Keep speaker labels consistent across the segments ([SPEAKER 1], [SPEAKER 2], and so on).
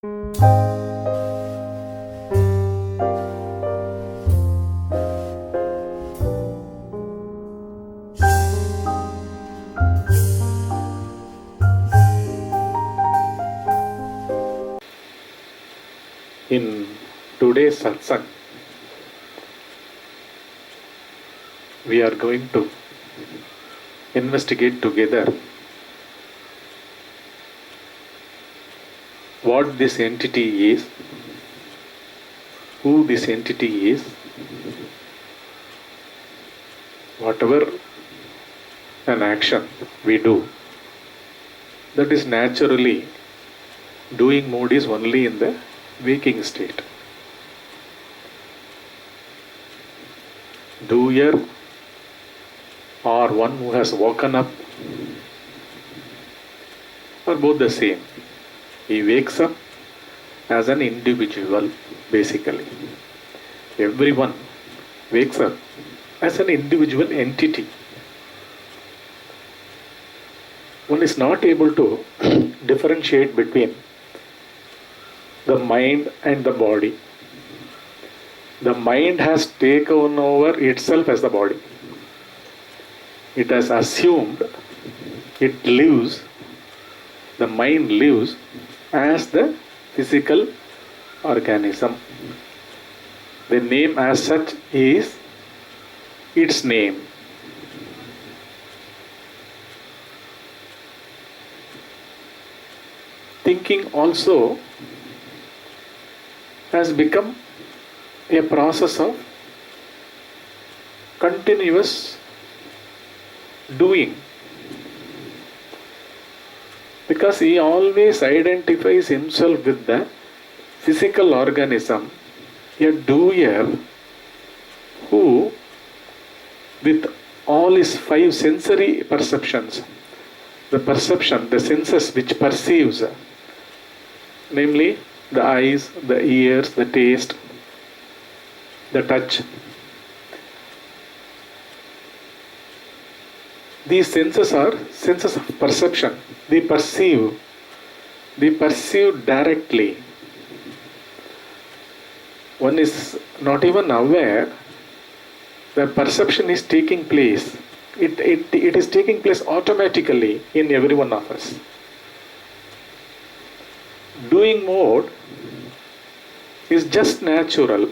[SPEAKER 1] In today's satsang, we are going to investigate together what this entity is, who this entity is, whatever an action we do, that is naturally doing mode is only in the waking state. Doer or one who has woken up are both the same. He wakes up as an individual, basically. Everyone wakes up as an individual entity. One is not able to differentiate between the mind and the body. The mind has taken over itself as the body. It has assumed it lives, the mind lives as the physical organism. The name as such is its name. Thinking also has become a process of continuous doing, because he always identifies himself with the physical organism, a doer who, with all his five sensory perceptions, the senses which perceives, namely the eyes, the ears, the taste, the touch. These senses are senses of perception. They perceive directly. One is not even aware the perception is taking place. It is taking place automatically in every one of us. Doing mode is just natural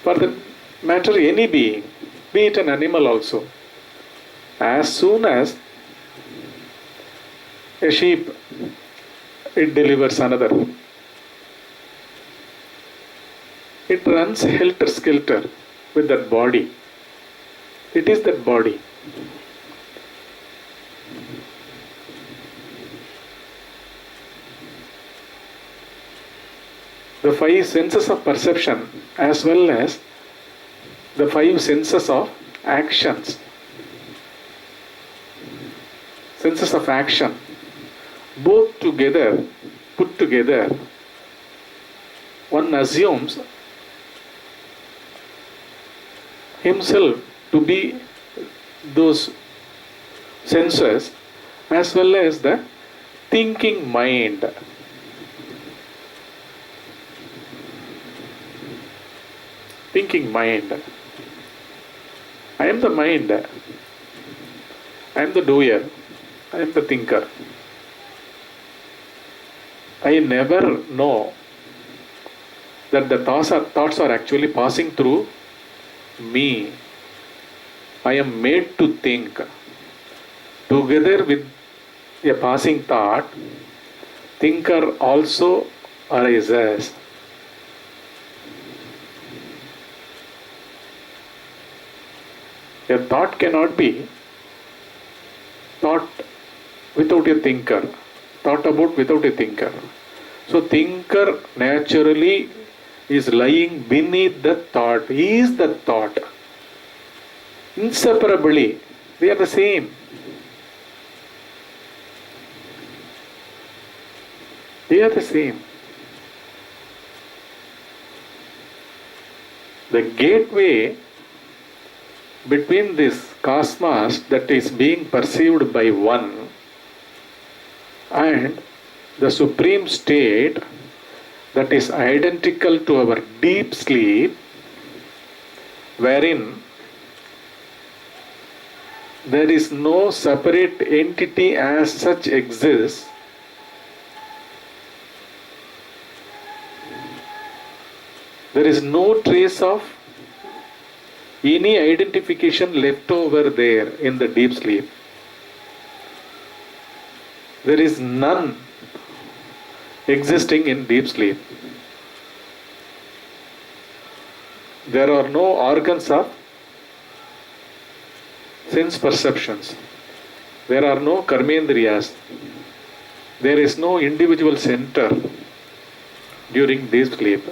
[SPEAKER 1] for the matter any being, be it an animal also. As soon as a sheep, it delivers another, it runs helter-skelter with that body. It is that body. The five senses of perception as well as the five senses of actions. Senses of action, both together, put together, one assumes himself to be those senses as well as the thinking mind. Thinking mind. I am the mind. I am the doer. I am the thinker. I never know that the thoughts are actually passing through me. I am made to think. Together with a passing thought, thinker also arises. A thought cannot be thought without a thinker, thought about without a thinker. So thinker naturally is lying beneath the thought. He is the thought. Inseparably, they are the same. They are the same. The gateway between this cosmos that is being perceived by one and the supreme state that is identical to our deep sleep, wherein there is no separate entity as such exists. There is no trace of any identification left over there in the deep sleep. There is none existing in deep sleep. There are no organs of sense perceptions. There are no karmendriyas. There is no individual center during deep sleep.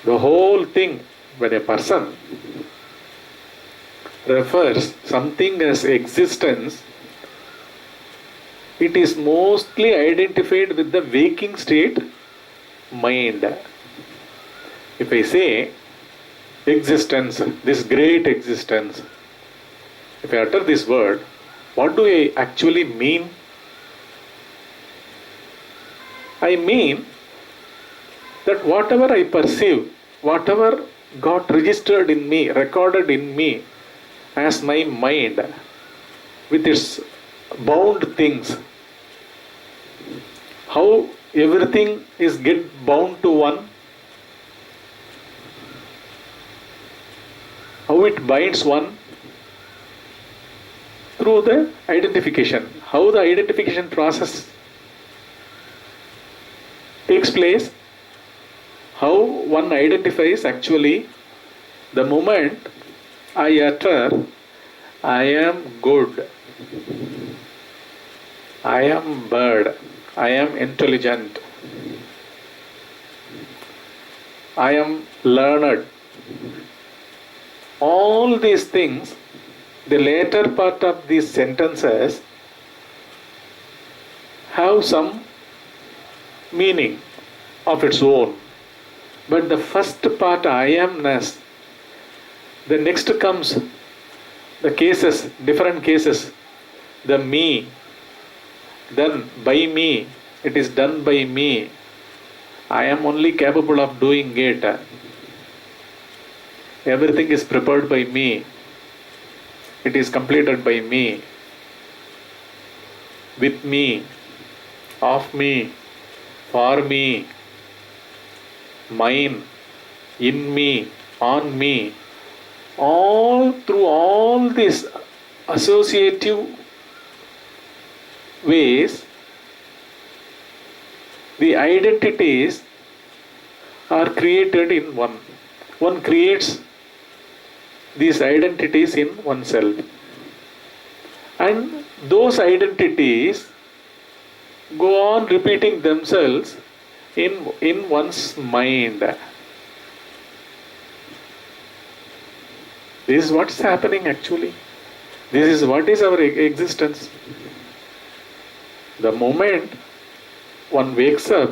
[SPEAKER 1] The whole thing, when a person refers something as existence, it is mostly identified with the waking state mind. If I say existence, this great existence, if I utter this word, what do I actually mean? I mean that whatever I perceive, whatever got registered in me, recorded in me as my mind, with its bound things, how everything is get bound to one, how it binds one through the identification, how the identification process takes place, how one identifies actually the moment I utter, I am good, I am bird, I am intelligent, I am learned. All these things, the later part of these sentences have some meaning of its own. But the first part, I amness, the next comes the cases, different cases, the me, then by me, it is done by me, I am only capable of doing it, everything is prepared by me, it is completed by me, with me, of me, for me, mine, in me, on me. All through all these associative ways, the identities are created in one. One creates these identities in oneself. And those identities go on repeating themselves in one's mind. This is what's happening actually. This is what is our existence. The moment one wakes up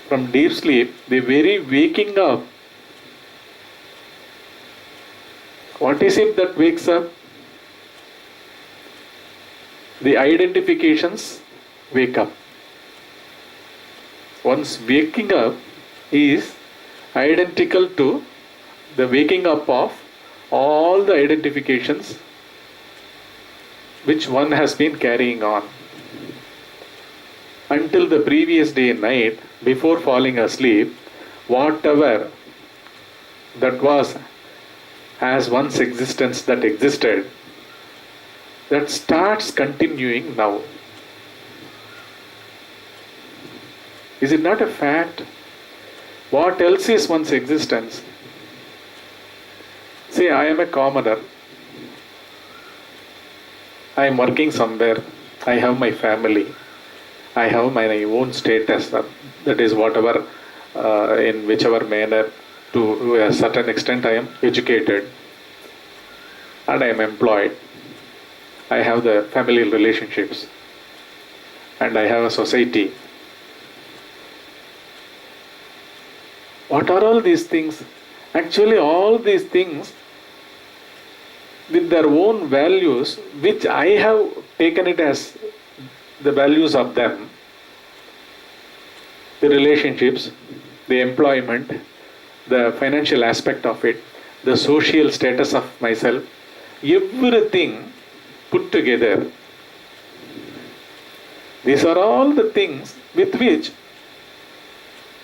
[SPEAKER 1] from deep sleep, the very waking up, what is it that wakes up? The identifications wake up. One's waking up is identical to the waking up of all the identifications which one has been carrying on. Until the previous day and night, before falling asleep, whatever that was as one's existence that existed, that starts continuing now. Is it not a fact? What else is one's existence? Say, I am a commoner. I am working somewhere. I have my family. I have my own status. That is whatever, in whichever manner, to a certain extent I am educated. And I am employed. I have the family relationships. And I have a society. What are all these things? Actually, all these things with their own values, which I have taken it as the values of them, the relationships, the employment, the financial aspect of it, the social status of myself, everything put together. These are all the things with which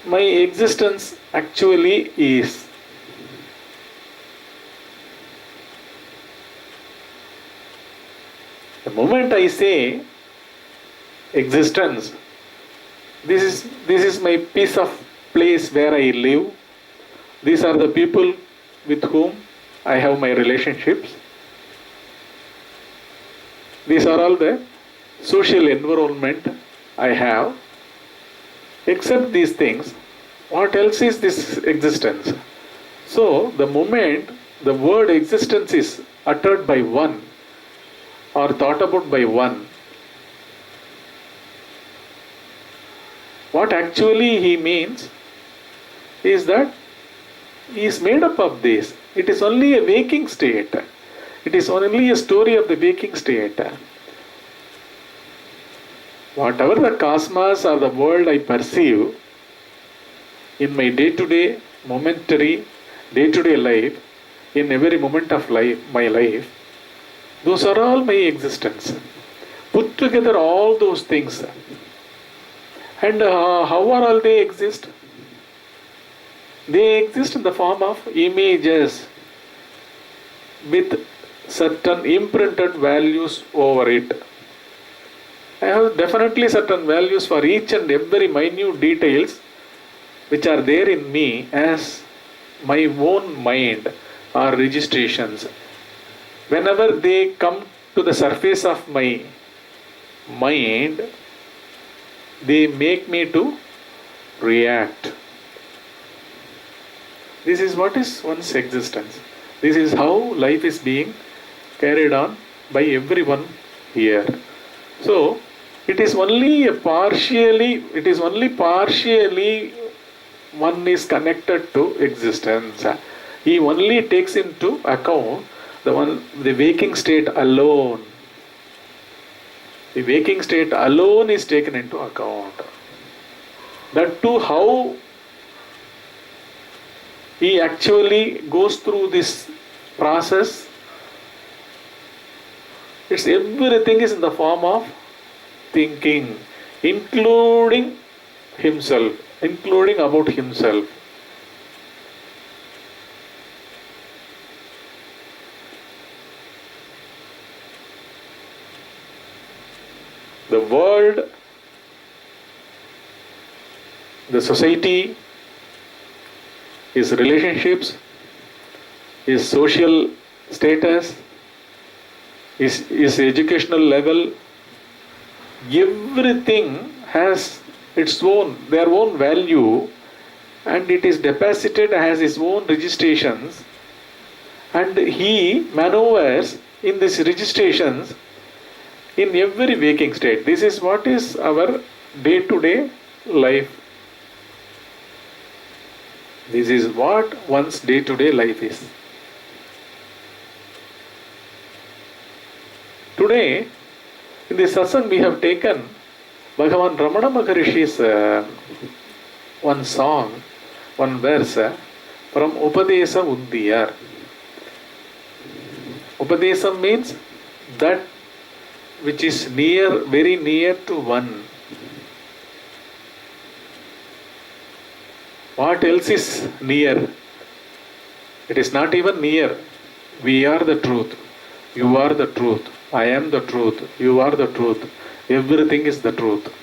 [SPEAKER 1] my existence actually is. The moment I say existence, this is my piece of place where I live. These are the people with whom I have my relationships. These are all the social environment I have. Except these things, what else is this existence? So, the moment the word existence is uttered by one or thought about by one, what actually he means is that he is made up of this. It is only a waking state. It is only a story of the waking state. Whatever the cosmos or the world I perceive in my day-to-day, momentary, day-to-day life, in every moment of life, my life, those are all my existence. Put together all those things. And how are all they exist? They exist in the form of images with certain imprinted values over it. I have definitely certain values for each and every minute details which are there in me as my own mind or registrations. Whenever they come to the surface of my mind, they make me to react. This is what is one's existence. This is how life is being carried on by everyone here. So, it is only partially one is connected to existence. He only takes into account the waking state alone. The waking state alone is taken into account. That too, how he actually goes through this process. Everything is in the form of thinking, including himself, including about himself. The world, the society, his relationships, his social status, his educational level, everything has their own value, and it is deposited as his own registrations, and he maneuvers in these registrations in every waking state. This is what is our day-to-day life. This is what one's day-to-day life is. Today, in this satsang we have taken Bhagavan Ramana Maharishi's one song, one verse from Upadesa Undiyar. Upadesam means that which is near, very near to one. What else is near? It is not even near. We are the truth. You are the truth. I am the truth. You are the truth. Everything is the truth.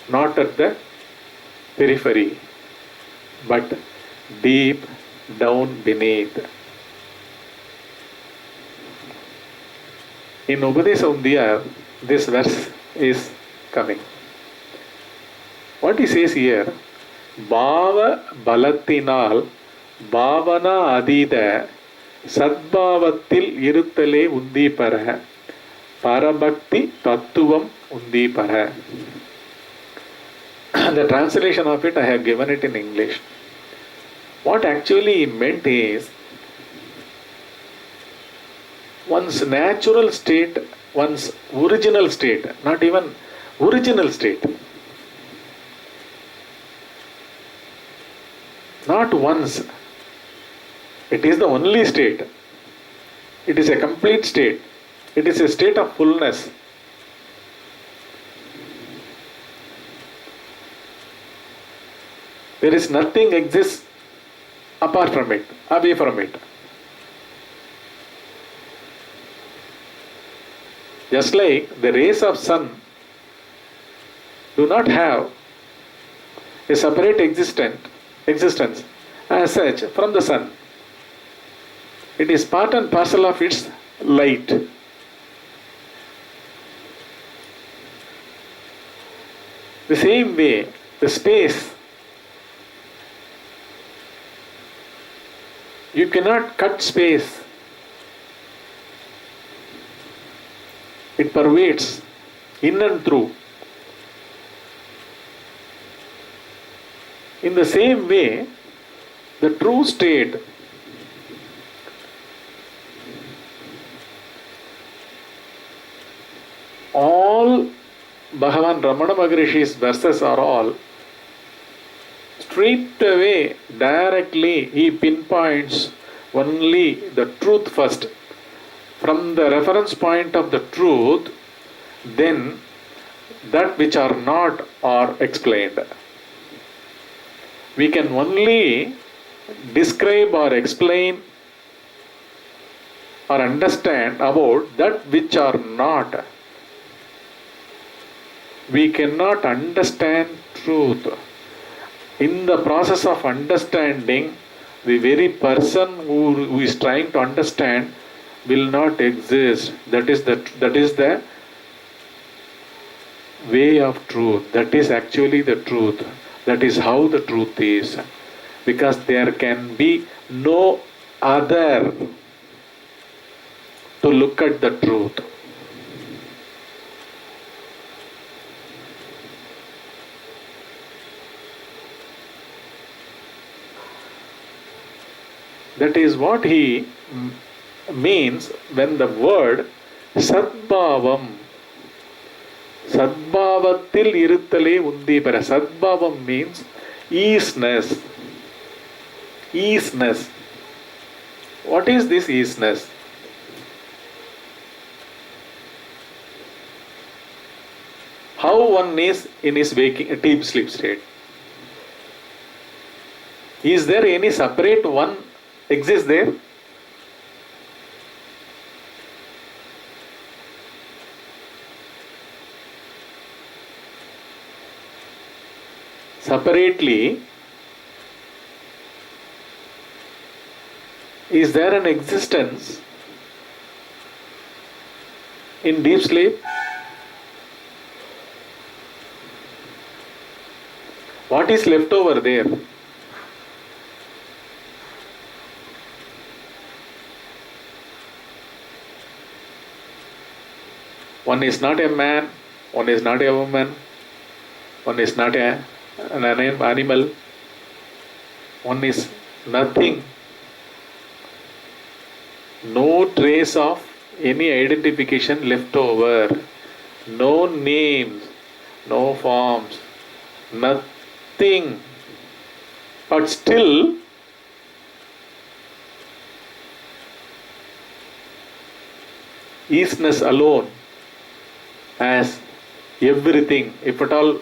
[SPEAKER 1] Not at the periphery, but deep down beneath. In Upadesa Undiyar, this verse is coming. What he says here, Bhava Balathinal Bhavana Adida Sadbhavatil Iruttale Undipara Parabhakti Tattvam Undipara. The translation of it I have given it in English. What actually he meant is, one's natural state, one's original state, not even original state. Not once. It is the only state. It is a complete state. It is a state of fullness. There is nothing exists apart from it, away from it. Just like the rays of sun do not have a separate existence as such from the sun. It is part and parcel of its light. The same way, the space, you cannot cut space. It pervades in and through. In the same way, the true state all Bhagavan Ramana Maharishi's verses are all straight away, directly, he pinpoints only the truth first. From the reference point of the truth, then that which are not are explained. We can only describe or explain or understand about that which are not. We cannot understand truth. In the process of understanding, the very person who is trying to understand will not exist. That is the way of truth. That is actually the truth. That is how the truth is. Because there can be no other to look at the truth. That is what he means when the word Sadbhavam. Sadbhavatil iruttale undipara. Sadbhavam means easiness. Easiness. What is this easiness? How one is in his waking, deep sleep state? Is there any separate one exists there? Separately, is there an existence in deep sleep? What is left over there? One is not a man, one is not a woman, one is not an animal, one is nothing. No trace of any identification left over, no names, no forms, nothing. But still, easiness alone as everything, if at all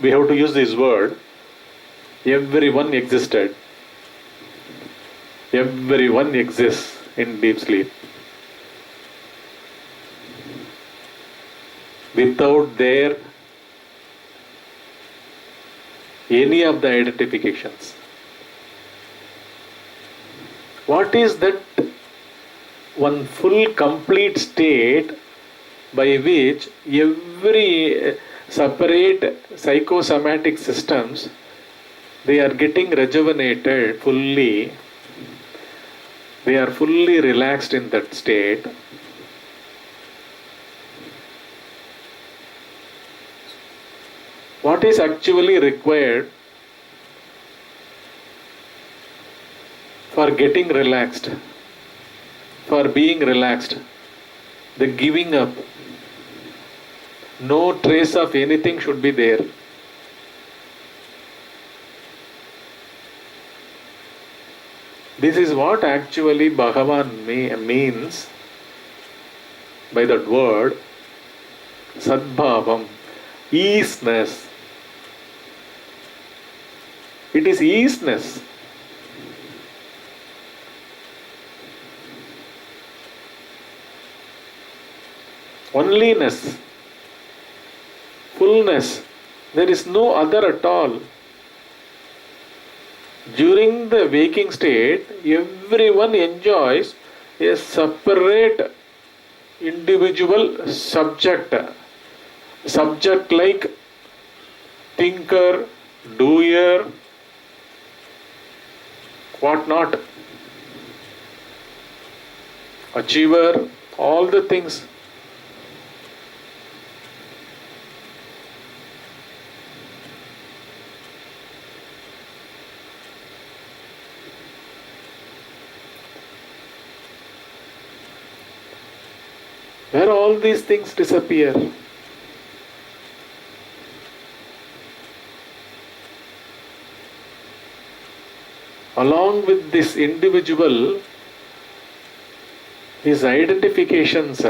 [SPEAKER 1] we have to use this word, everyone existed. Everyone exists in deep sleep. Without their any of the identifications. What is that one full complete state by which every separate psychosomatic systems, they are getting rejuvenated fully, they are fully relaxed in that state. What is actually required for getting relaxed, for being relaxed? the giving up. No trace of anything should be there. This is what actually Bhagavan means by that word Sadbhavam, easiness. It is easiness. Onliness, fullness. There is no other at all. During the waking state, everyone enjoys a separate individual subject. Subject like thinker, doer, whatnot, achiever, all the things. Where all these things disappear. Along with this individual, his identifications,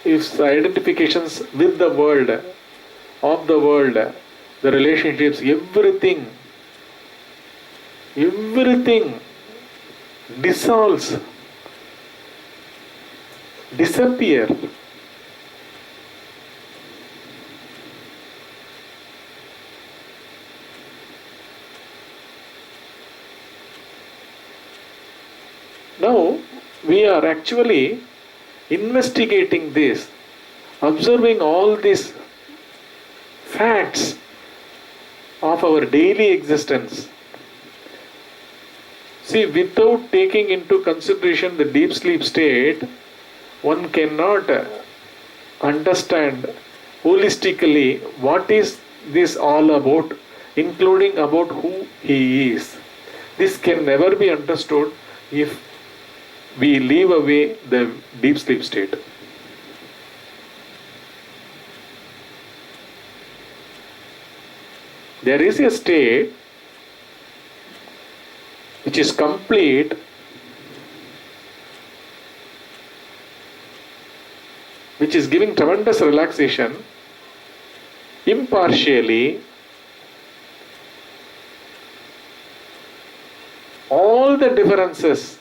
[SPEAKER 1] his identifications with the world, of the world, the relationships, everything dissolves, disappear. Now we are actually investigating this, observing all these facts of our daily existence. See, without taking into consideration the deep sleep state, one cannot understand holistically what is this all about, including about who he is. This can never be understood if we leave away the deep sleep state. There is a state which is complete, which is giving tremendous relaxation, impartially. All the differences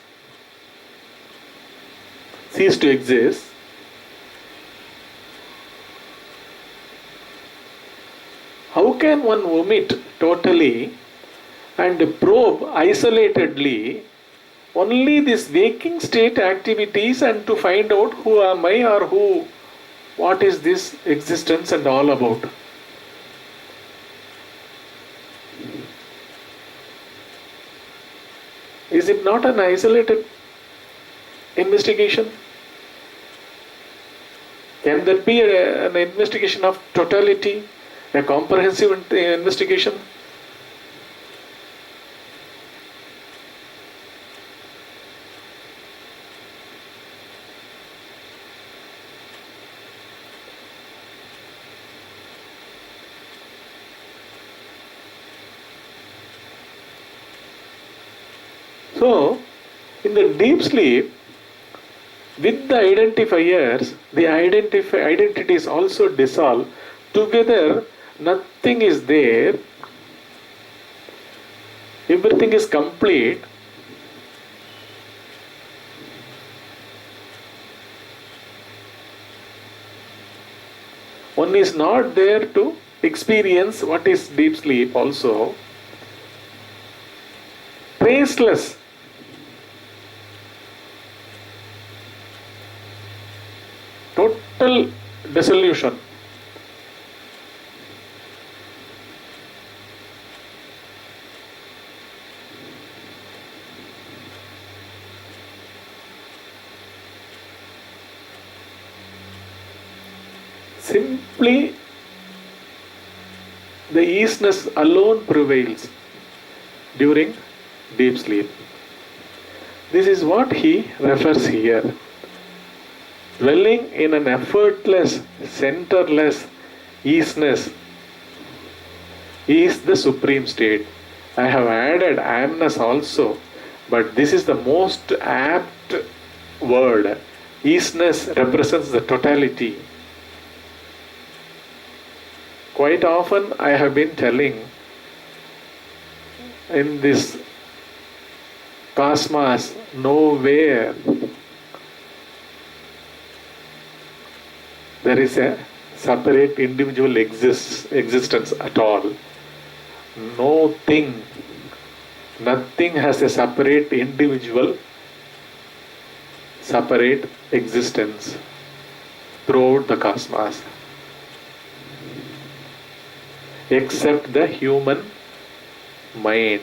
[SPEAKER 1] cease to exist. How can one omit totally and probe isolatedly only this waking state activities and to find out who am I or what is this existence and all about? Is it not an isolated investigation? Can there be an investigation of totality, a comprehensive investigation? So, in the deep sleep, with the identifiers, the identities also dissolve. Together, nothing is there. Everything is complete. One is not there to experience what is deep sleep also. Traceless. Total dissolution. Simply the easiness alone prevails during deep sleep. This is what he refers here. Dwelling in an effortless, centerless easiness is the supreme state. I have added amness also, but this is the most apt word. Easiness represents the totality. Quite often I have been telling, in this cosmos, nowhere there is a separate individual existence at all. Nothing has a separate individual, separate existence throughout the cosmos, except the human mind.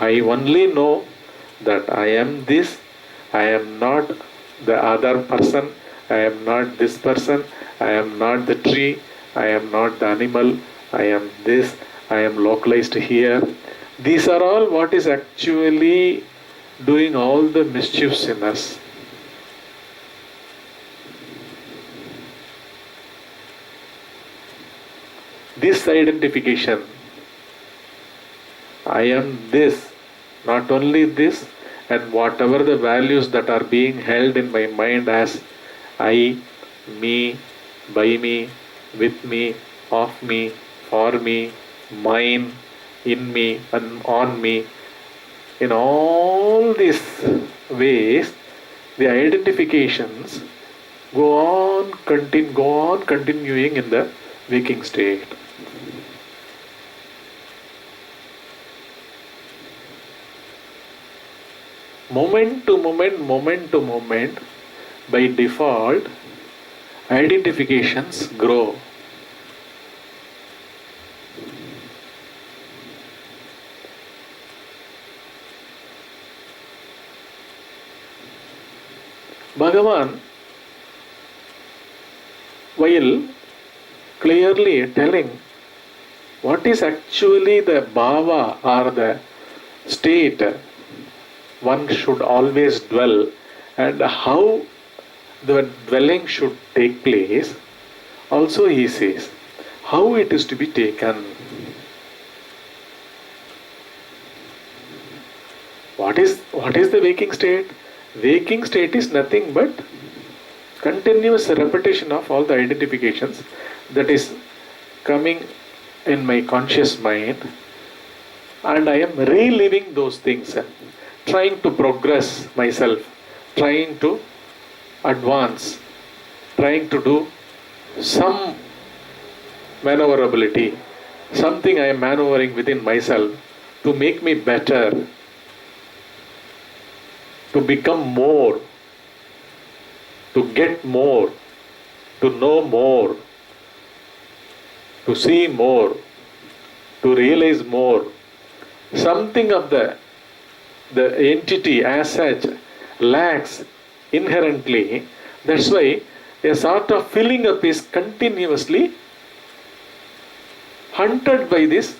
[SPEAKER 1] I only know that I am this, I am not the other person, I am not this person, I am not the tree, I am not the animal, I am this, I am localized here. These are all what is actually doing all the mischiefs in us. This identification, I am this, not only this, and whatever the values that are being held in my mind as I, me, by me, with me, of me, for me, mine, in me, and on me. In all these ways, the identifications go on continuing in the waking state. Moment to moment, by default, identifications grow. Bhagavan, while clearly telling what is actually the bhava or the state one should always dwell and how the dwelling should take place, also he says how it is to be taken. What is the waking state? Waking state is nothing but continuous repetition of all the identifications that is coming in my conscious mind, and I am reliving those things, trying to progress myself, trying to advance, trying to do some maneuverability, something I am maneuvering within myself to make me better, to become more, to get more, to know more, to see more, to realize more. Something of the entity as such lacks inherently. That's why a sort of filling up is continuously hunted by this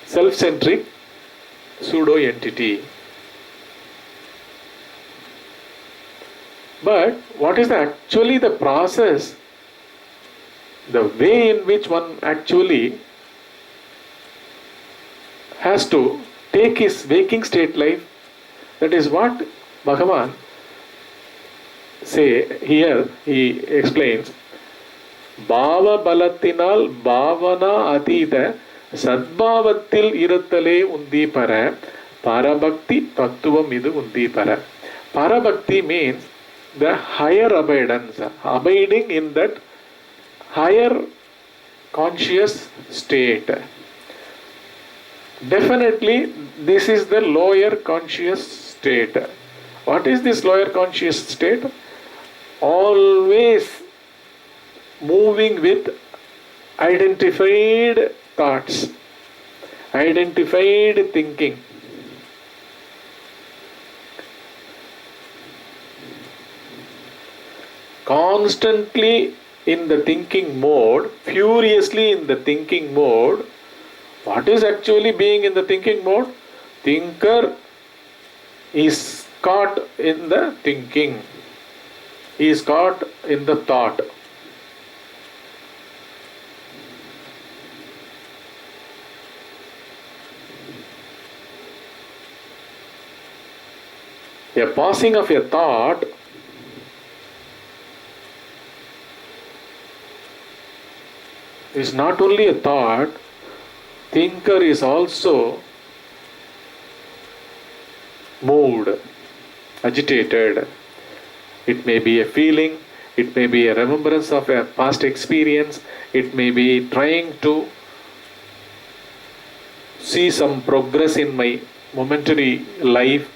[SPEAKER 1] self-centric pseudo entity. But what is actually the process, the way in which one actually has to take his waking state life? That is what Bhagavan here he explains. Bhava பலத்தினால் பாவனா அதீத சத்பாவத்தில் இருத்தலே உந்தி பர parabhakti தத்துவம் இது உந்தி பர. Parabhakti means the higher abidance, abiding in that higher conscious state. Definitely, this is the lower conscious state. What is this lower conscious state? Always moving with identified thoughts, identified thinking. Constantly in the thinking mode, furiously in the thinking mode. What is actually being in the thinking mode? Thinker is caught in the thinking. He is caught in the thought. A passing of a thought is not only a thought, thinker is also moved, agitated. It may be a feeling, it may be a remembrance of a past experience, it may be trying to see some progress in my momentary life,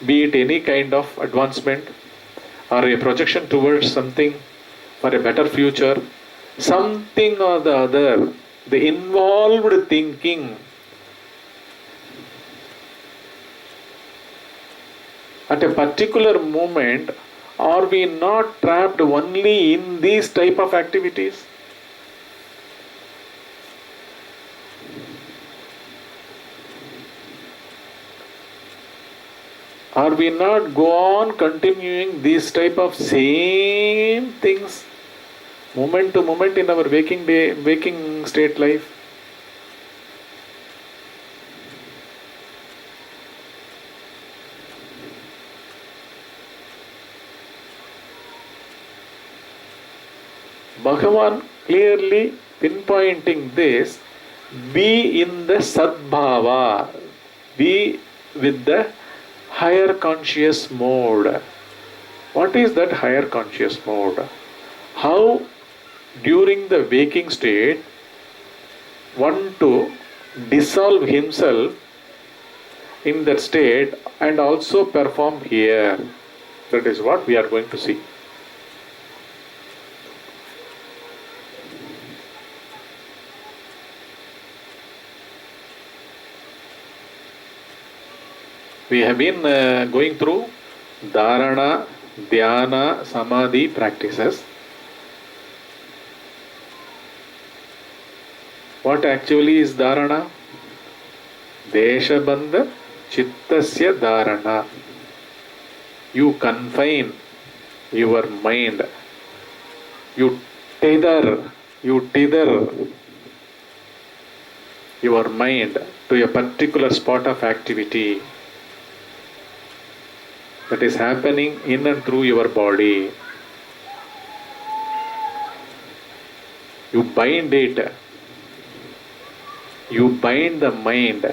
[SPEAKER 1] be it any kind of advancement or a projection towards something for a better future, something or the other, the involved thinking. At a particular moment, are we not trapped only in these type of activities? Are we not go on continuing these type of same things moment to moment in our waking state life? Bhagavan clearly pinpointing this, be in the sadbhava, be with the higher conscious mode. What is that higher conscious mode? How during the waking state one to dissolve himself in that state and also perform here. That is what we are going to see. We have been going through Dharana, Dhyana, Samadhi practices. What actually is Dharana? Deshabandha Chittasya Dharana. You confine your mind. You tether your mind to a particular spot of activity that is happening in and through your body. You bind it. You bind the mind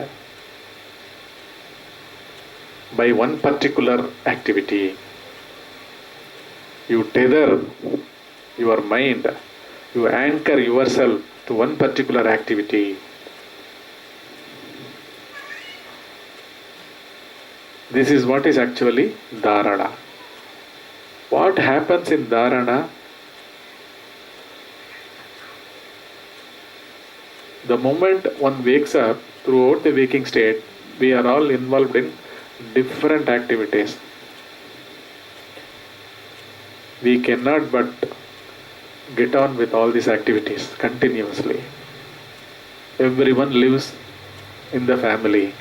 [SPEAKER 1] by one particular activity. You tether your mind. You anchor yourself to one particular activity. This is what is actually Dharana. What happens in Dharana? The moment one wakes up, throughout the waking state, we are all involved in different activities. We cannot but get on with all these activities continuously. Everyone lives in the family.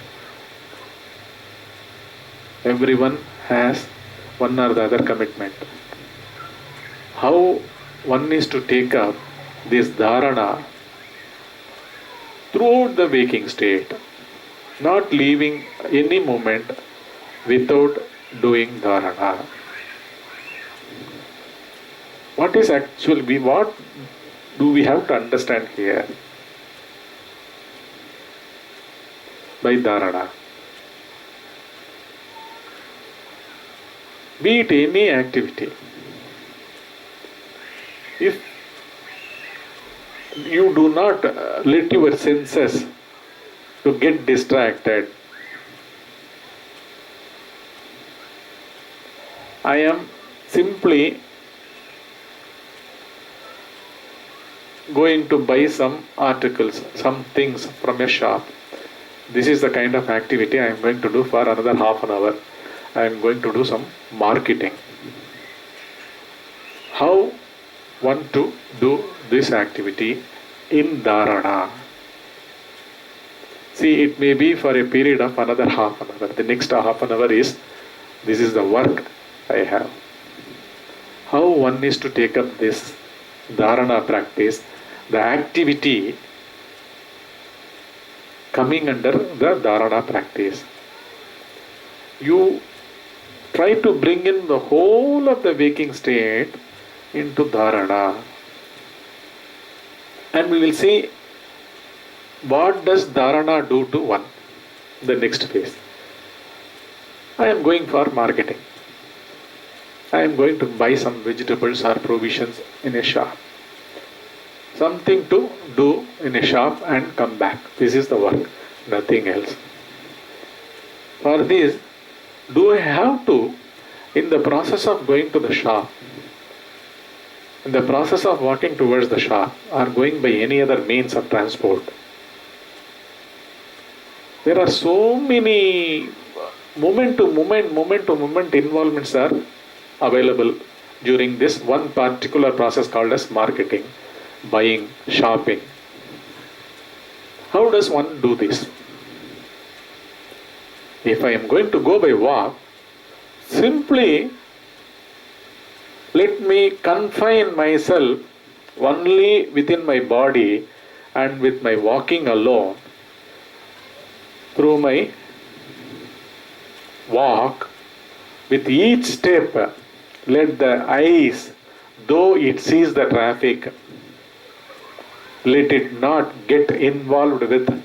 [SPEAKER 1] Everyone has one or the other commitment. How one is to take up this dharana throughout the waking state, not leaving any moment without doing dharana. What do we have to understand here by dharana? Be it any activity, if you do not let your senses to get distracted, I am simply going to buy some articles, some things from a shop. This is the kind of activity I am going to do for another half an hour. I am going to do some marketing. How one to do this activity in dharana? See, it may be for a period of another half an hour. The next half an hour is, this is the work I have. How one is to take up this dharana practice, the activity coming under the dharana practice. You try to bring in the whole of the waking state into dharana. And we will see what does dharana do to one. The next phase. I am going for marketing. I am going to buy some vegetables or provisions in a shop. Something to do in a shop and come back. This is the work, nothing else. For this, do I have to, in the process of going to the shop, in the process of walking towards the shop, or going by any other means of transport, there are so many moment to moment involvements are available during this one particular process called as marketing, buying, shopping. How does one do this? If I am going to go by walk, simply let me confine myself only within my body and with my walking alone. Through my walk, with each step, let the eyes, though it sees the traffic, let it not get involved with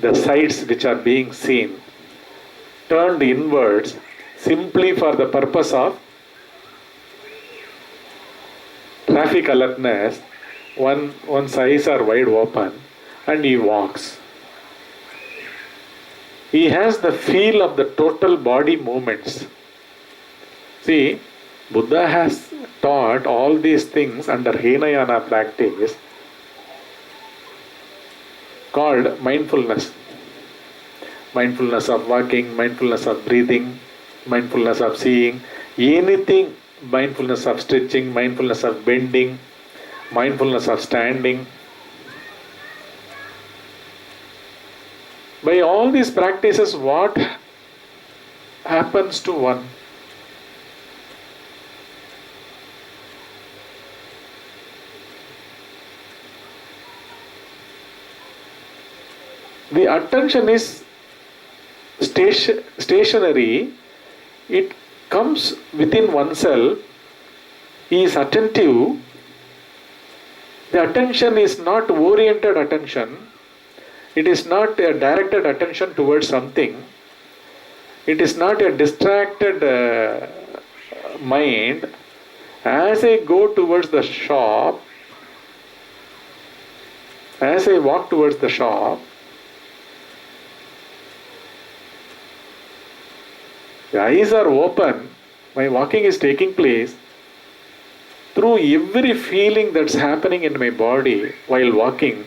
[SPEAKER 1] the sights which are being seen. Turned inwards simply for the purpose of traffic alertness, one's eyes are wide open and he walks. He has the feel of the total body movements. See, Buddha has taught all these things under Hinayana practice called mindfulness. Mindfulness of walking, mindfulness of breathing, mindfulness of seeing, anything, mindfulness of stretching, mindfulness of bending, mindfulness of standing. By all these practices, what happens to one? The attention is stationary. It comes within oneself. He is attentive. The attention is not oriented attention. It is not a directed attention towards something. It is not a distracted mind. As I go towards the shop, as I walk towards the shop, the eyes are open, my walking is taking place. Through every feeling that's happening in my body while walking,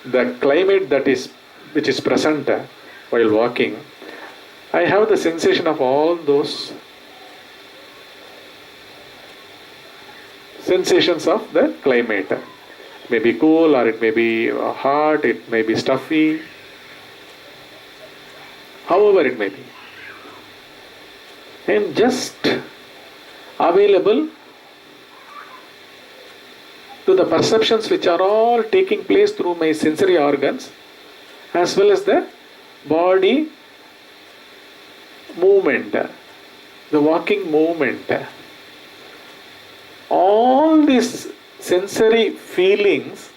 [SPEAKER 1] the climate which is present while walking, I have the sensation of all those sensations of the climate. It may be cool or it may be hot, it may be stuffy, however it may be. I am just available to the perceptions which are all taking place through my sensory organs as well as the body movement, the walking movement. All these sensory feelings,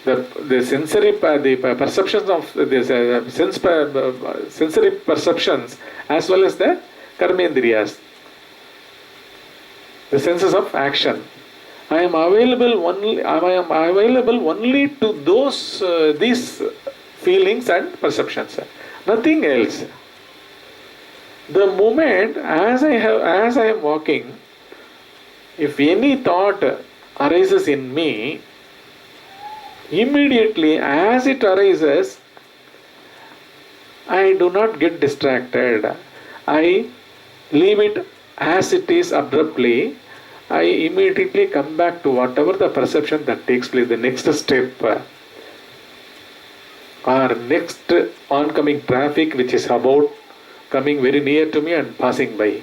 [SPEAKER 1] the sensory the perceptions of the sensory perceptions as well as the karmendriyas, the senses of action. I am available only to those these feelings and perceptions, nothing else. The moment as I am walking, if any thought arises in me, immediately as it arises, I do not get distracted. I leave it as it is abruptly. I immediately come back to whatever the perception that takes place, the next step. or next oncoming traffic which is about coming very near to me and passing by.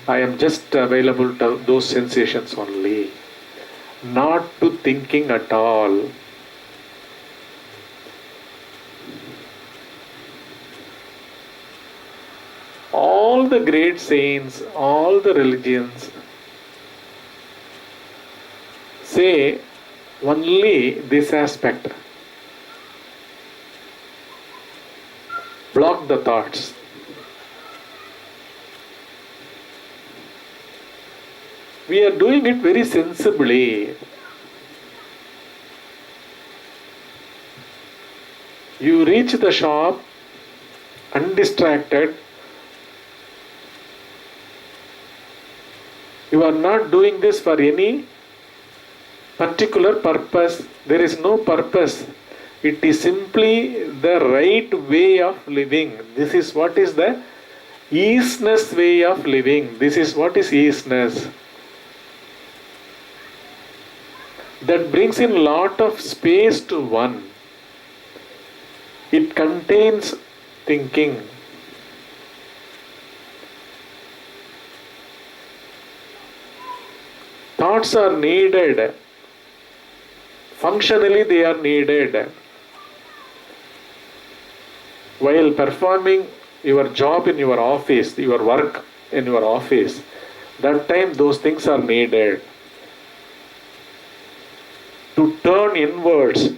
[SPEAKER 1] I am just available to those sensations only, not to thinking at all. All the great saints, all the religions say only this aspect. Block the thoughts. We are doing it very sensibly. You reach the shop undistracted. You are not doing this for any particular purpose. There is no purpose. It is simply the right way of living. This is what is the easiness way of living. This is what is easiness. That brings in lot of space to one. It contains thinking. Thoughts are needed. Functionally, they are needed. While performing your job in your office, your work in your office, that time those things are needed. To turn inwards,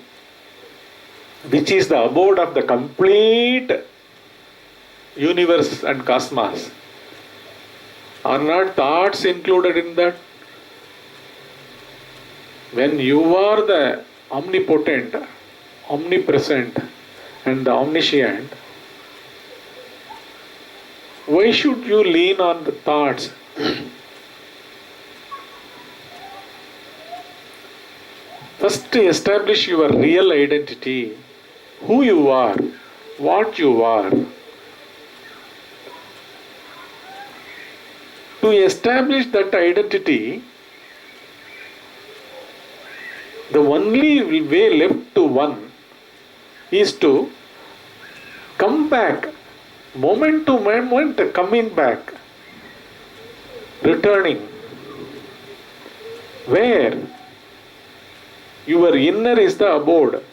[SPEAKER 1] which is the abode of the complete universe and cosmos. Are not thoughts included in that? When you are the omnipotent, omnipresent, and the omniscient, why should you lean on the thoughts? First, establish your real identity, who you are, what you are. To establish that identity, the only way left to one is to come back, moment to moment, coming back, returning. Where? Your inner is the abode.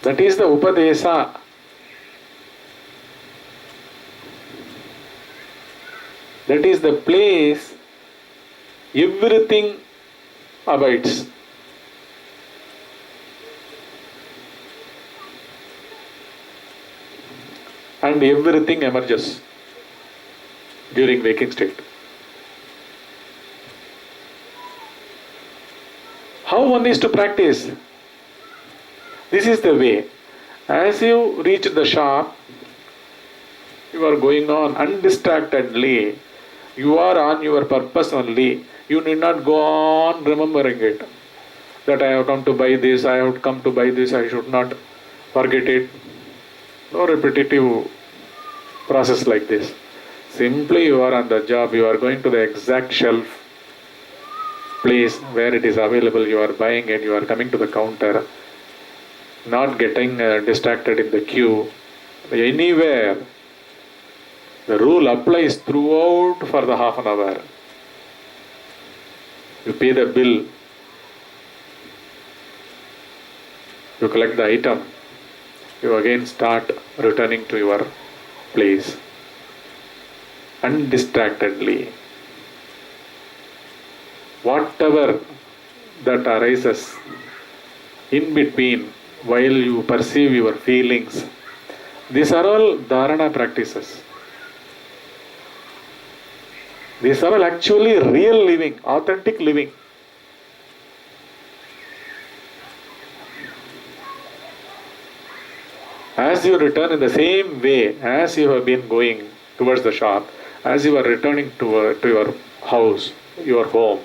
[SPEAKER 1] That is the Upadesa. That is the place everything abides. And everything emerges during waking state. How one is to practice? This is the way. As you reach the shop, you are going on undistractedly. You are on your purpose only. You need not go on remembering it. That I have come to buy this, I have come to buy this, I should not forget it. No repetitive process like this. Simply you are on the job, you are going to the exact shelf place where it is available, you are buying and you are coming to the counter, not getting distracted in the queue. Anywhere, the rule applies throughout for the half an hour. You pay the bill, you collect the item, you again start returning to your place undistractedly. Whatever that arises in between while you perceive your feelings, these are all dharana practices. These are all actually real living, authentic living. As you return in the same way as you have been going towards the shop, as you are returning to your house, your home,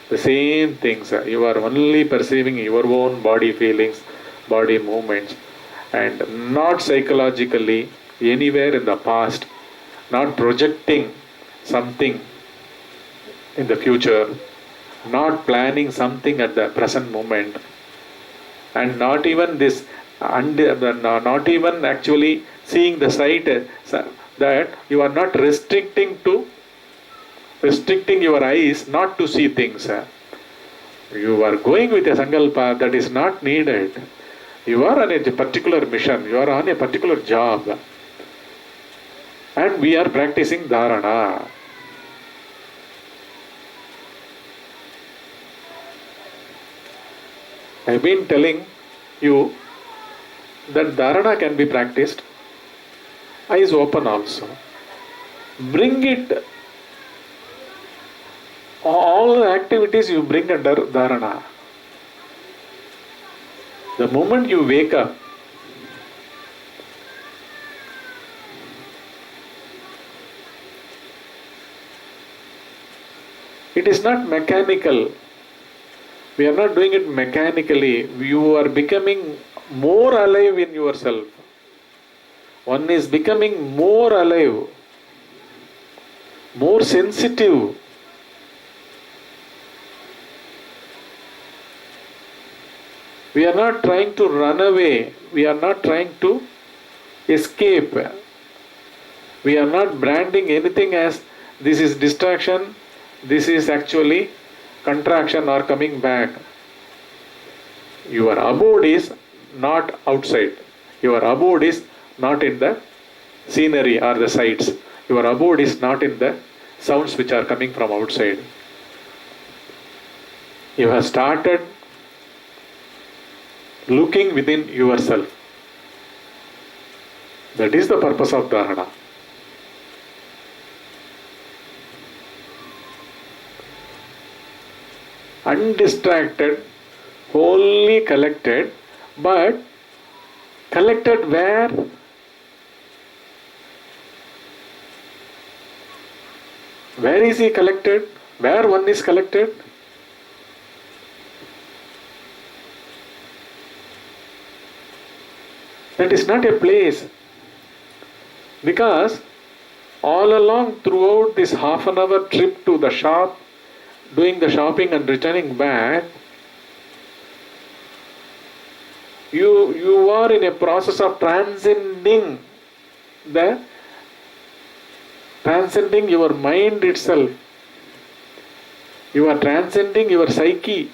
[SPEAKER 1] the same things. You are only perceiving your own body feelings, body movements, and not psychologically anywhere in the past, not projecting something in the future, not planning something at the present moment. and not even this, and not even actually seeing the sight, that you are not restricting your eyes not to see things. You are going with a sankalpa that is not needed. You are on a particular mission, you are on a particular job, and we are practicing dharana. I have been telling you that dharana can be practiced eyes open also. Bring it, all the activities you bring under dharana. The moment you wake up, it is not mechanical. We are not doing it mechanically. You are becoming more alive in yourself. One is becoming more alive, more sensitive. We are not trying to run away. We are not trying to escape. We are not branding anything as this is distraction, this is actually contraction or coming back. Your abode is not outside. Your abode is not in the scenery or the sights. Your abode is not in the sounds which are coming from outside. You have started looking within yourself. That is the purpose of dharana. Undistracted, wholly collected, but collected where? Where is he collected? Where one is collected? That is not a place. Because all along throughout this half an hour trip to the shop, doing the shopping and returning back, you are in a process of transcending your mind itself. You are transcending your psyche.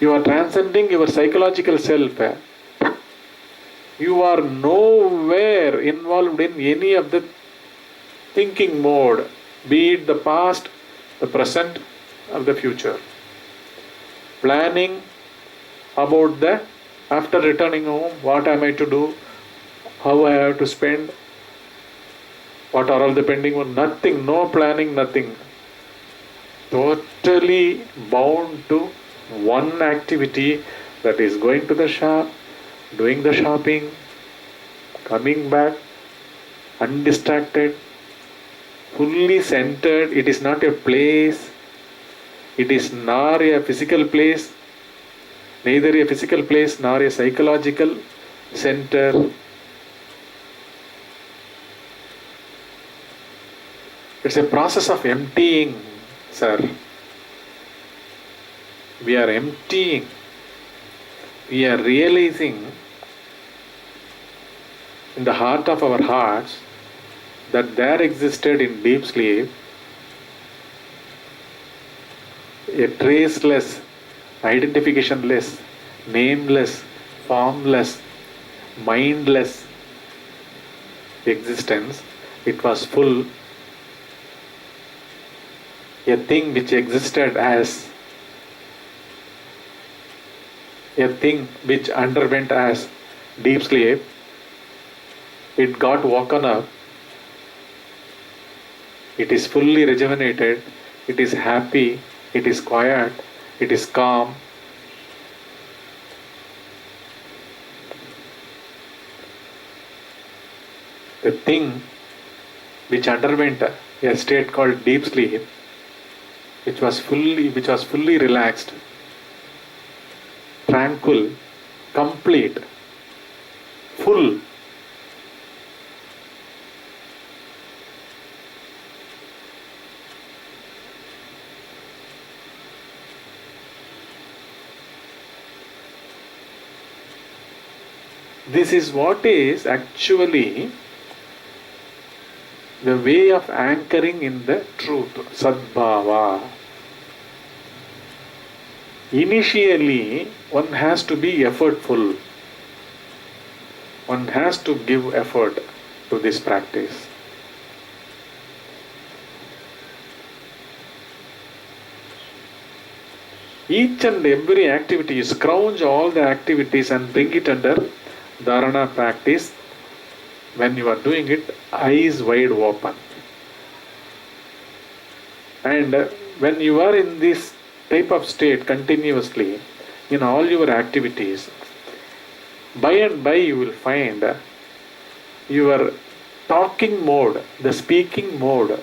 [SPEAKER 1] You are transcending your psychological self. You are nowhere involved in any of the thinking mode, be it the past, the present, or the future. Planning about after returning home, what am I to do, how I have to spend, what are all the pending ones, nothing, no planning, nothing. Totally bound to one activity, that is going to the shop, doing the shopping, coming back, undistracted, fully centered. It is not a place. It is nor a physical place, neither a physical place nor a psychological center. It's a process of emptying, sir. We are emptying. We are realizing in the heart of our hearts that there existed in deep sleep a traceless, identificationless, nameless, formless, mindless existence. It was full, a thing which existed as a thing which underwent as deep sleep. It got woken up. It is fully rejuvenated. It is happy. It is quiet. It is calm. The thing which underwent a state called deep sleep, which was fully relaxed, tranquil, complete, full. This is what is actually the way of anchoring in the truth, Sadbhava. Initially, one has to be effortful. One has to give effort to this practice. Each and every activity, you scrounge all the activities and bring it under dharana practice. When you are doing it, eyes wide open. And when you are in this type of state continuously in all your activities, by and by you will find your talking mode, the speaking mode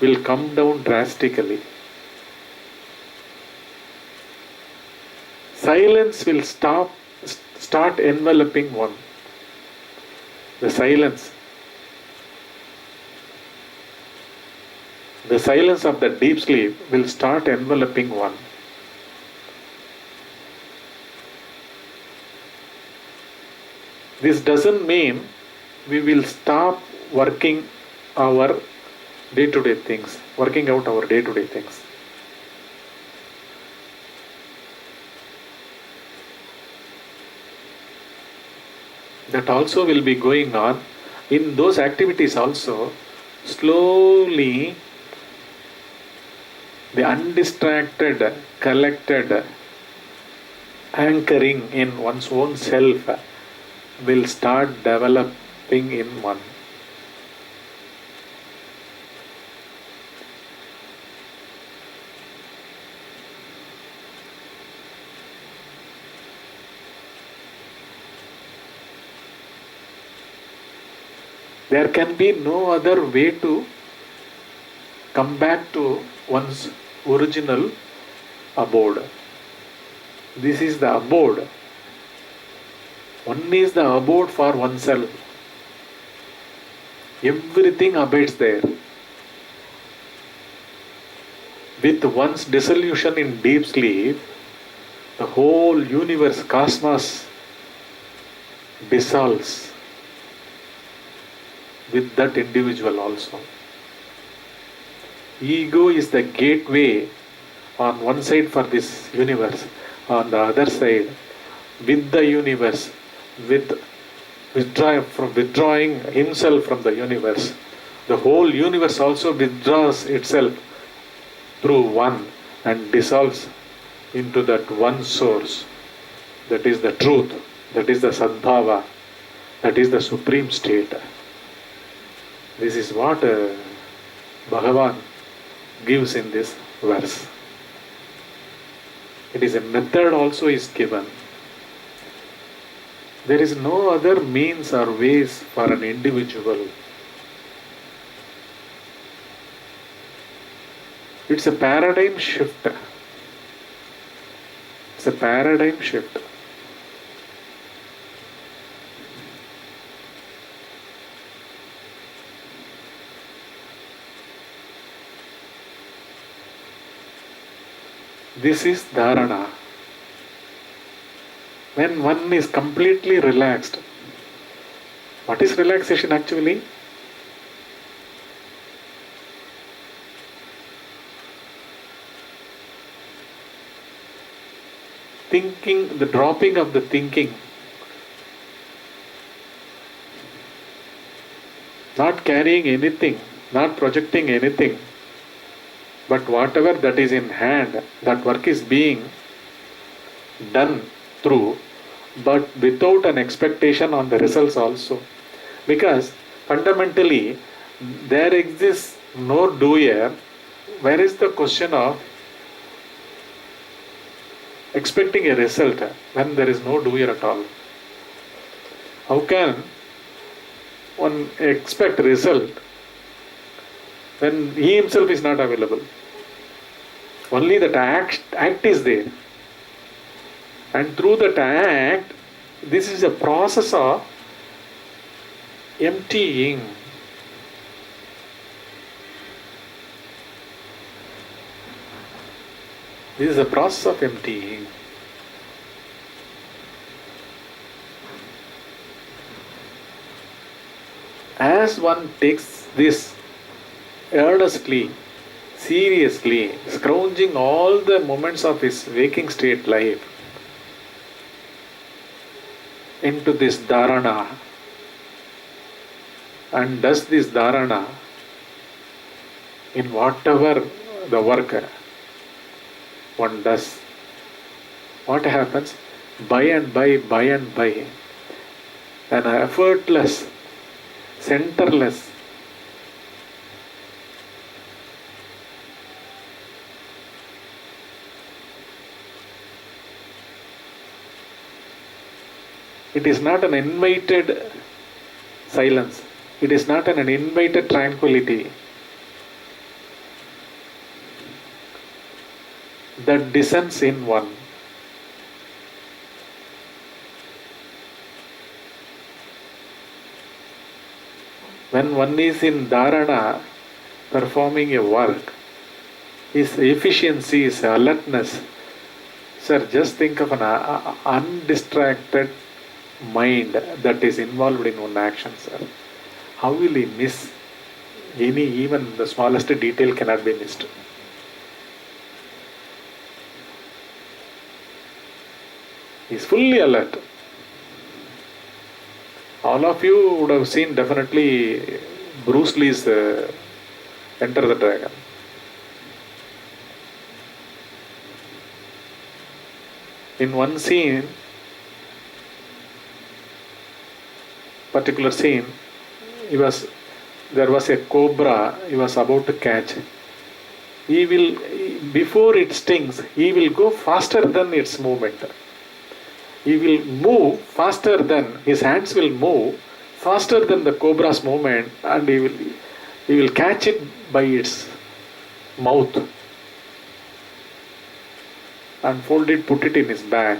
[SPEAKER 1] will come down drastically. Silence will start enveloping one. The silence of the deep sleep will start enveloping one. This doesn't mean we will stop working our day-to-day things, working out our day-to-day things. That also will be going on. In those activities also, slowly the undistracted, collected anchoring in one's own self will start developing in one. There can be no other way to come back to one's original abode. This is the abode. One is the abode for oneself. Everything abides there. With one's dissolution in deep sleep, the whole universe, cosmos, dissolves with that individual also. Ego is the gateway on one side for this universe, on the other side, with the universe, with withdrawing himself from the universe. The whole universe also withdraws itself through one and dissolves into that one source. That is the truth, that is the Sadbhava, that is the supreme state. This is what Bhagavan gives in this verse. It is a method also is given. There is no other means or ways for an individual. It's a paradigm shift. It's a paradigm shift. This is dharana. When one is completely relaxed. What is relaxation actually? Thinking, the dropping of the thinking. Not carrying anything, not projecting anything. But whatever that is in hand, that work is being done through, but without an expectation on the results also. Because fundamentally, there exists no doer. Where is the question of expecting a result when there is no doer at all? How can one expect result when he himself is not available? Only that act is there. And through that act, this is a process of emptying. This is a process of emptying. As one takes this earnestly, seriously, scrounging all the moments of his waking state life into this dharana and does this dharana in whatever the work one does, what happens? By and by, an effortless, centerless, it is not an invited silence, it is not an invited tranquility that descends in one. When one is in dharana, performing a work, his efficiency, his alertness. Sir, just think of an undistracted mind that is involved in one action, sir. How will he miss any, even the smallest detail cannot be missed. He is fully alert. All of you would have seen definitely Bruce Lee's Enter the Dragon. In one scene, particular scene, there was a cobra he was about to catch. He will, before it stings, he will go faster than its movement. He will move faster than, his hands will move faster than the cobra's movement, and he will catch it by its mouth and fold it, put it in his bag,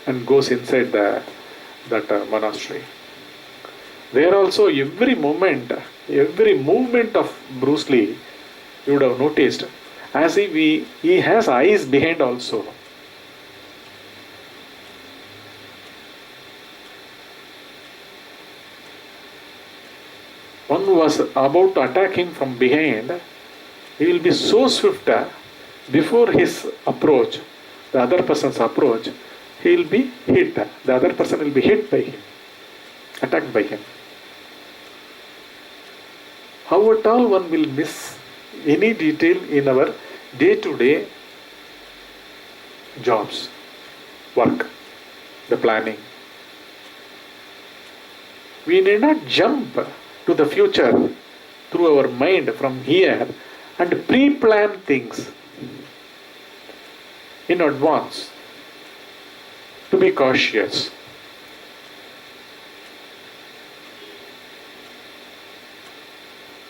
[SPEAKER 1] and goes inside that monastery. There also every movement of Bruce Lee, you would have noticed, as if he has eyes behind also. One was about to attack him from behind, he will be so swift before his approach, the other person's approach, he will be hit. The other person will be hit by him, attacked by him. How at all one will miss any detail in our day-to-day jobs, work, the planning. We need not jump to the future through our mind from here and pre-plan things in advance to be cautious.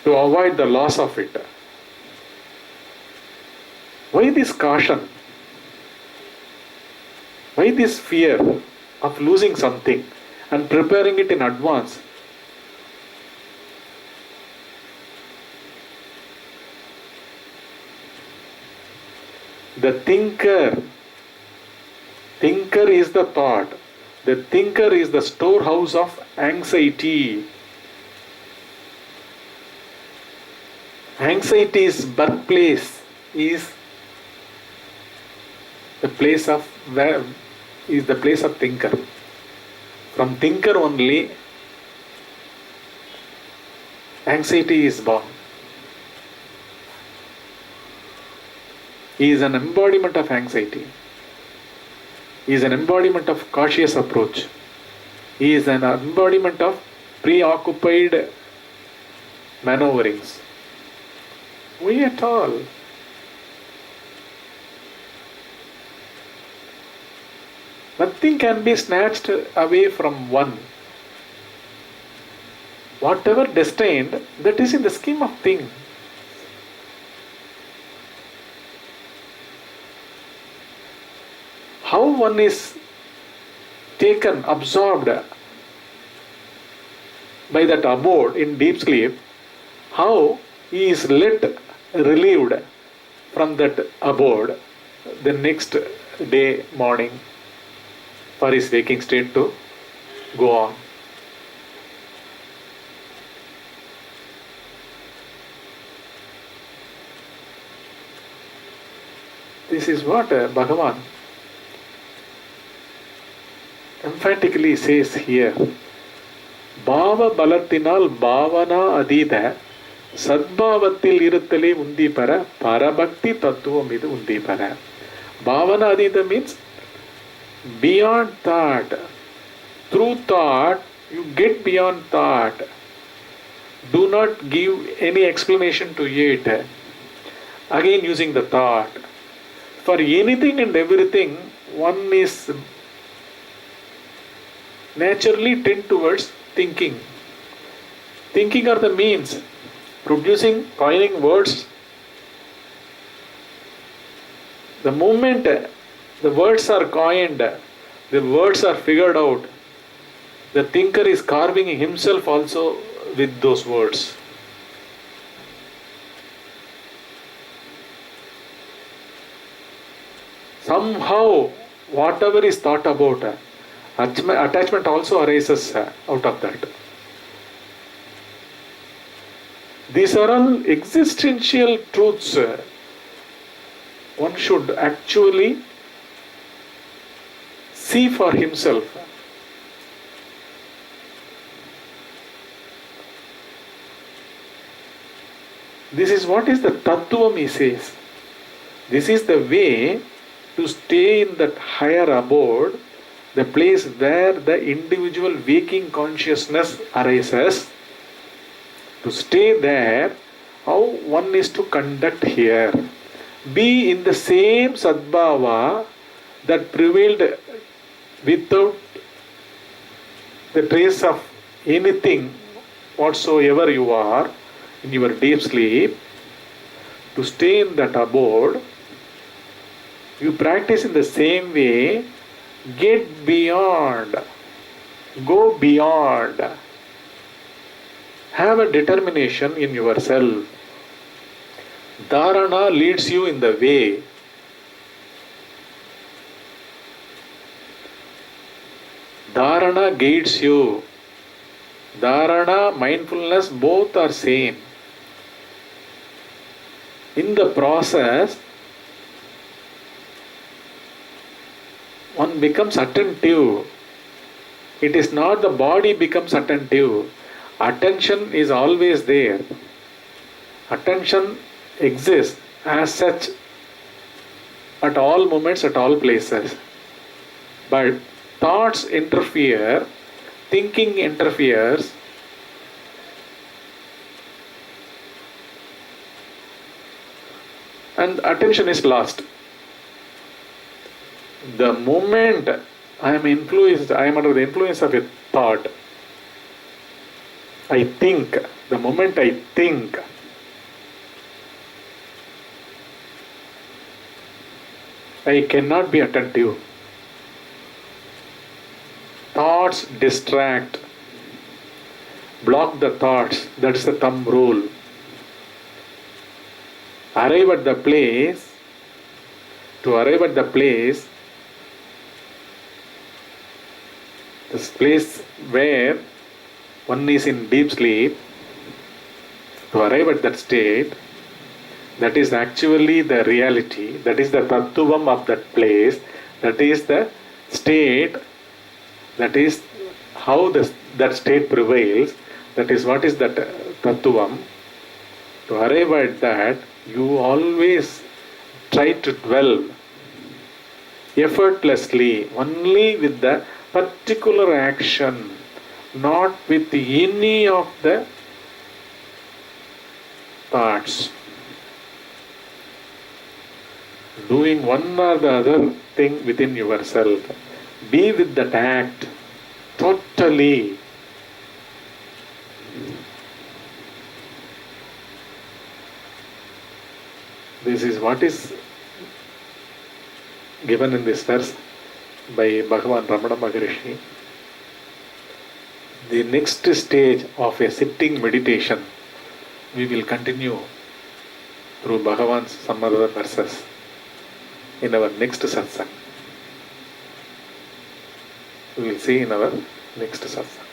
[SPEAKER 1] To avoid the loss of it. Why this caution? Why this fear of losing something and preparing it in advance? The thinker is the thought. The thinker is the storehouse of anxiety. Anxiety's birthplace is the place of thinker. From thinker only, anxiety is born. He is an embodiment of anxiety. He is an embodiment of cautious approach. He is an embodiment of preoccupied maneuverings. Why at all? Nothing can be snatched away from one. Whatever destined, that is in the scheme of things. How one is taken, absorbed by that abode in deep sleep, how he is relieved from that abode the next day morning for his waking state to go on. This is what Bhagavan emphatically says here. Bhava balatinal bhavana adida சத்பாவத்தில் இருத்தலே உந்தி பெற பரபக்தி தத்துவம் இது உந்தி பெற. Bhavana adida means beyond thought. Through thought, you get beyond thought. Do not give any explanation to it. Again using the thought. For anything and everything, one is naturally tend towards thinking. Thinking are the means. Producing, coining words. The moment the words are coined, the words are figured out, the thinker is carving himself also with those words. Somehow, whatever is thought about, attachment also arises out of that. These are all existential truths. One should actually see for himself. This is what is the Tattvam, he says. This is the way to stay in that higher abode, the place where the individual waking consciousness arises. To stay there, how one is to conduct here. Be in the same Sadbhava that prevailed without the trace of anything whatsoever you are in your deep sleep. To stay in that abode, you practice in the same way, get beyond, go beyond. Have a determination in yourself. Dharana leads you in the way. Dharana guides you. Dharana, mindfulness, both are same. In the process, one becomes attentive. It is not the body becomes attentive. Attention is always there. Attention exists as such at all moments, at all places. But thoughts interfere, thinking interferes, and attention is lost. The moment I am under the influence of a thought, I think. The moment I think, I cannot be attentive. Thoughts distract, block the thoughts. That's the thumb rule. Arrive at the place, this place where one is in deep sleep, to arrive at that state, that is actually the reality, that is the tattvam of that place, that is the state, that is how that state prevails, that is what is that tattvam. To arrive at that, you always try to dwell effortlessly, only with the particular action, not with any of the thoughts. Doing one or the other thing within yourself. Be with that act totally. This is what is given in this verse by Bhagavan Ramana Maharishi. The next stage of a sitting meditation, we will continue through Bhagavan's some other verses in our next satsang. We will see in our next satsang.